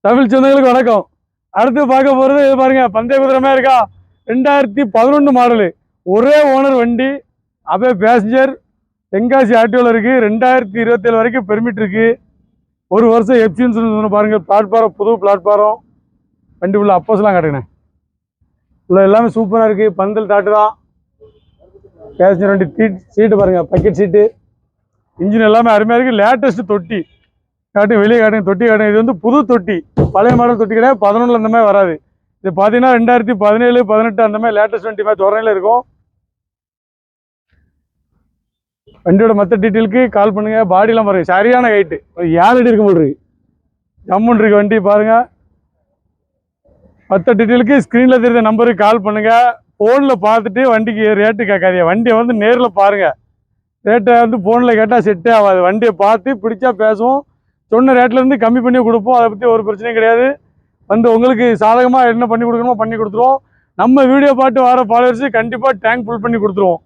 தமிழ் சொந்தங்களுக்கு வணக்கம். அடுத்து பார்க்க போகிறது இது பாருங்க, பந்தய குதிரமே இருக்கா. 2011 மாடலு, ஒரே ஓனர் வண்டி, அப்படியே பேசஞ்சர், தென்காசி ஆட்டோவில் இருக்குது. 2027 வரைக்கும் பெர்மிட் இருக்குது. ஒரு வருஷம் எஃப்சி இன்சூரன்ஸ் பாருங்கள். பிளாட்ஃபாரம் புது பிளாட்ஃபாரம், வண்டி உள்ள அப்போஸ்லாம் காட்டுங்கண்ணே. உள்ள எல்லாமே சூப்பராக இருக்குது. பந்தல் தாட்டு தான். பேசஞ்சர் வண்டி சீட்டு பாருங்கள், பக்கெட் சீட்டு, இன்ஜின் எல்லாமே அருமையாக இருக்குது. லேட்டஸ்ட் தொட்டி காட்டுங்க, வெளியே காட்டுங்க, தொட்டி காட்டுங்க. இது வந்து புது தொட்டி, பழைய மாடல் தொட்டி கிடையாது. 11 அந்த மாதிரி வராது. இது பார்த்தீங்கன்னா 2017 18 அந்த மாதிரி லேட்டஸ்ட் வண்டி மாதிரி துறையில் இருக்கும். வண்டியோட மற்ற டீட்டெயிலுக்கு கால் பண்ணுங்க. பாடியெல்லாம் பாருங்க, சரியான ஹைட்டு, ஒரு 7 அடி இருக்கும் போல் இருக்கு. ஜம்முன் இருக்கு வண்டி பாருங்க. மற்ற டீட்டெயிலுக்கு ஸ்க்ரீனில் தெரிஞ்ச நம்பருக்கு கால் பண்ணுங்க. ஃபோனில் பார்த்துட்டு வண்டிக்கு ரேட்டு கேட்காதீங்க. வண்டியை வந்து நேரில் பாருங்க. ரேட்டை வந்து ஃபோனில் கேட்டால் செட்டே ஆகாது. வண்டியை பார்த்து பிடிச்சா பேசுவோம். சொன்ன ரேட்லேருந்து கம்மி பண்ணி கொடுப்போம். அதை பற்றி ஒரு பிரச்சனையும் கிடையாது. வந்து உங்களுக்கு சாதகமாக என்ன பண்ணி கொடுக்கணுமோ பண்ணி கொடுத்துருவோம். நம்ம வீடியோ பார்த்து வர ஃபாலோவர்ஸு கண்டிப்பாக டேங்க் ஃபுல் பண்ணி கொடுத்துருவோம்.